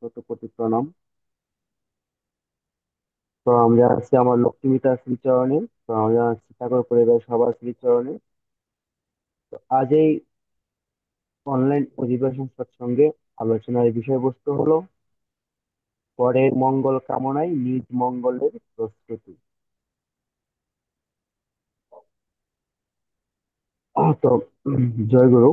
শত কোটি প্রণাম। তো আমি আছি আমার লক্ষ্মীমিতার শ্রীচরণে। তো আমি আছি ঠাকুর পরিবার সবার শ্রীচরণে। তো আজ এই অনলাইন অধিবেশন সৎসঙ্গে আলোচনার বিষয়বস্তু হলো পরের মঙ্গল কামনায় নিজ মঙ্গলের প্রস্তুতি। তো জয় গুরু।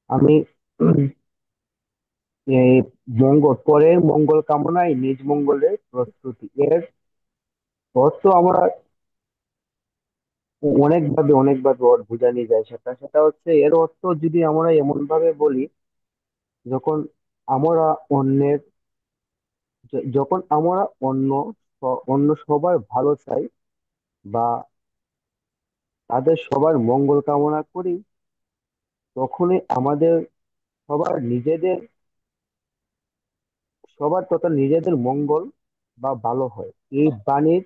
আমি এই পরের মঙ্গল কামনায় নিজ মঙ্গলের প্রস্তুতি এর অর্থ আমরা অনেকভাবে ওর বোঝানো যায়। সেটা হচ্ছে এর অর্থ যদি আমরা এমন ভাবে বলি, যখন আমরা অন্যের যখন আমরা অন্য সবার ভালো চাই বা তাদের সবার মঙ্গল কামনা করি, তখনই আমাদের সবার নিজেদের সবার তথা নিজেদের মঙ্গল বা ভালো হয়। এই বাণীর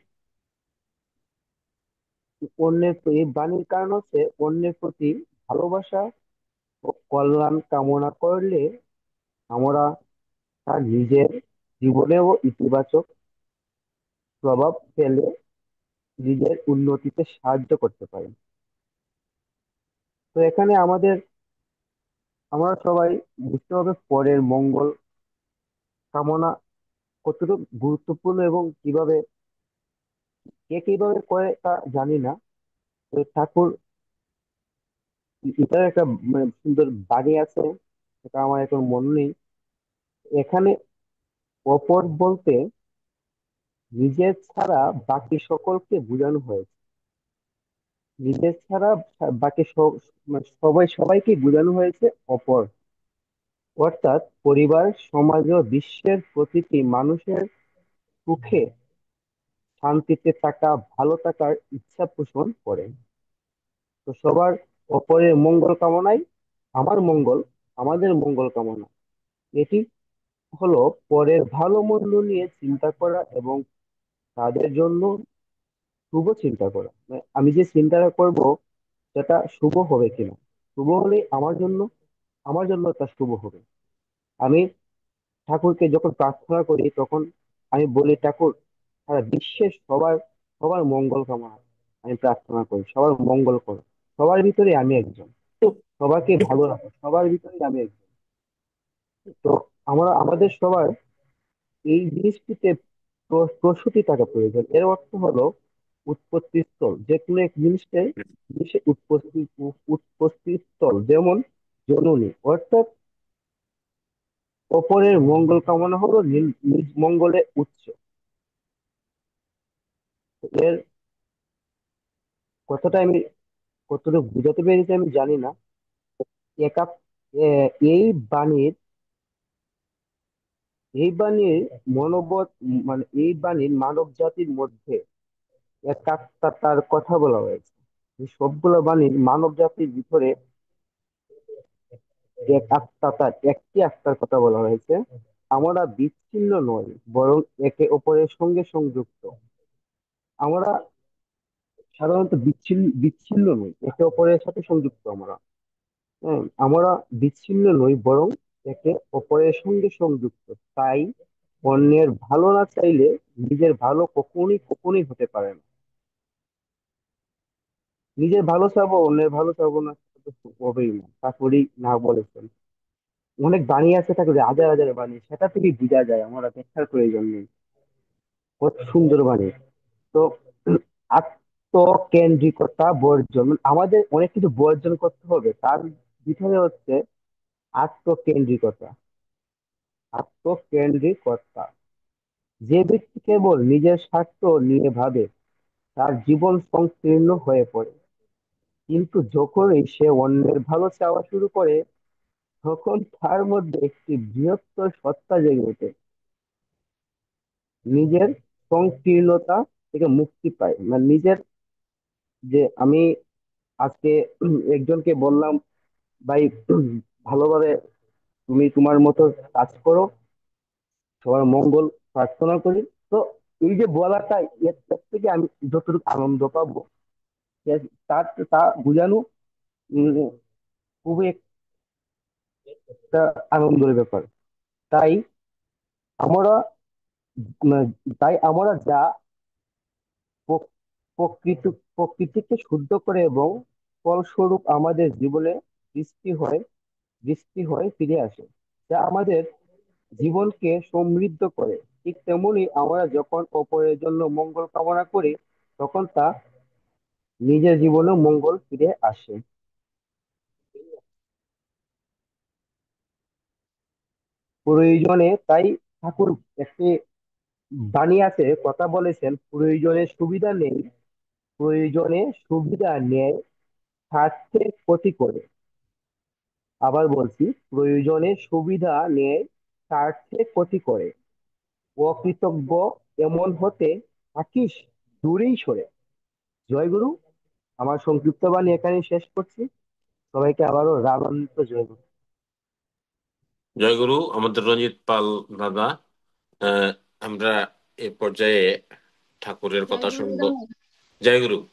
এই বাণীর কারণ হচ্ছে অন্যের প্রতি ভালোবাসা ও কল্যাণ কামনা করলে আমরা তার নিজের জীবনেও ইতিবাচক প্রভাব ফেলে নিজের উন্নতিতে সাহায্য করতে পারি। তো এখানে আমরা সবাই বুঝতে হবে পরের মঙ্গল কামনা কতটুকু গুরুত্বপূর্ণ এবং কে কিভাবে করে তা জানি না। তো ঠাকুর এটার একটা সুন্দর বাণী আছে, সেটা আমার এখন মনে নেই। এখানে অপর বলতে নিজের ছাড়া বাকি সকলকে বোঝানো হয়েছে। নিজের ছাড়া বাকি সবাইকে বোঝানো হয়েছে অপর, অর্থাৎ পরিবার, সমাজ ও বিশ্বের প্রতিটি মানুষের সুখে শান্তিতে থাকা, ভালো থাকার ইচ্ছা পোষণ করেন। তো সবার অপরের মঙ্গল কামনাই আমাদের মঙ্গল কামনা। এটি হলো পরের ভালো মন্দ নিয়ে চিন্তা করা এবং তাদের জন্য শুভ চিন্তা করা। মানে আমি যে চিন্তাটা করব সেটা শুভ হবে কিনা, শুভ হলে আমার জন্য তা শুভ হবে। আমি ঠাকুরকে যখন প্রার্থনা করি তখন আমি বলি, ঠাকুর সারা বিশ্বের সবার সবার মঙ্গল কামনা আমি প্রার্থনা করি, সবার মঙ্গল করো। সবার ভিতরে আমি একজন, সবাইকে ভালো রাখো, সবার ভিতরে আমি একজন। তো আমাদের সবার এই জিনিসটিতে প্রসূতি থাকা প্রয়োজন। এর অর্থ হলো উৎপত্তি স্থল, যে কোনো এক জিনিসের উৎপত্তি স্থল, যেমন জননী। অর্থাৎ অপরের মঙ্গল কামনা হলো নিজ মঙ্গলের উৎস। এর কথাটা আমি কতটুকু বুঝাতে পেরেছি আমি জানি না। একা এই বাণীর এই বাণীর মনোবত, মানে এই বাণীর মানব জাতির মধ্যে একাত্মতার কথা বলা হয়েছে। এই সবগুলো বাণীর মানব জাতির ভিতরে একটি আত্মার কথা বলা হয়েছে। আমরা বিচ্ছিন্ন নই, বরং একে অপরের সঙ্গে সংযুক্ত। আমরা সাধারণত বিচ্ছিন্ন নই, একে অপরের সাথে সংযুক্ত আমরা। হ্যাঁ, আমরা বিচ্ছিন্ন নই, বরং একে অপরের সঙ্গে সংযুক্ত। তাই অন্যের ভালো না চাইলে নিজের ভালো কখনোই কখনোই হতে পারে না। নিজের ভালো চাবো, অন্যের ভালো চাবো না, সেটা তো হবেই না। ঠাকুরই না বলেছেন। অনেক বাণী আছে, ঠাকুরের হাজার হাজার বাণী, সেটা থেকেই বোঝা যায়, আমরা ব্যাখ্যার প্রয়োজন নেই। কত সুন্দর বাণী। তো আত্মকেন্দ্রিকতা বর্জন, মানে আমাদের অনেক কিছু বর্জন করতে হবে, তার ভিতরে হচ্ছে আত্মকেন্দ্রিকতা। আত্মকেন্দ্রিকতা, যে ব্যক্তি কেবল নিজের স্বার্থ নিয়ে ভাবে তার জীবন সংকীর্ণ হয়ে পড়ে। কিন্তু যখনই সে অন্যের ভালো চাওয়া শুরু করে, তখন তার মধ্যে একটি বৃহত্তর সত্তা জেগে ওঠে, নিজের সংকীর্ণতা থেকে মুক্তি পায়। মানে নিজের, যে আমি আজকে একজনকে বললাম, ভাই ভালোভাবে তুমি তোমার মতো কাজ করো, সবার মঙ্গল প্রার্থনা করি। তো এই যে বলাটা, এর থেকে আমি যতটুকু আনন্দ পাবো, এর- তার তা বোঝানো খুবই একটা আনন্দের ব্যাপার। তাই আমরা উম, তাই আমরা যা প্র- প্রকৃতি প্রকৃতিকে শুদ্ধ করে এবং ফলস্বরূপ আমাদের জীবনে বৃষ্টি হয় বৃষ্টি হয়ে ফিরে আসে, যা আমাদের জীবনকে সমৃদ্ধ করে। ঠিক তেমনি আমরা যখন অপরের জন্য মঙ্গল কামনা করি, তখন তা নিজের জীবনেও মঙ্গল ফিরে আসে। প্রয়োজনে তাই ঠাকুর একটি বাণী আছে, কথা বলেছেন, প্রয়োজনে সুবিধা নেই, প্রয়োজনে সুবিধা নেয়, স্বার্থের ক্ষতি করে। আবার বলছি, প্রয়োজনে সুবিধা নেয়, স্বার্থে ক্ষতি করে। অকৃতজ্ঞ এমন হতে থাকিস দূরেই সরে। জয় গুরু। আমার সংক্ষিপ্ত বাণী এখানে শেষ করছি। সবাইকে আবারও রাগান্বিত জয় গুরু। জয়গুরু আমাদের রঞ্জিত পাল দাদা। আহ, আমরা এ পর্যায়ে ঠাকুরের জয় কথা শুনবো। গুরুদেব। জয়গুরু।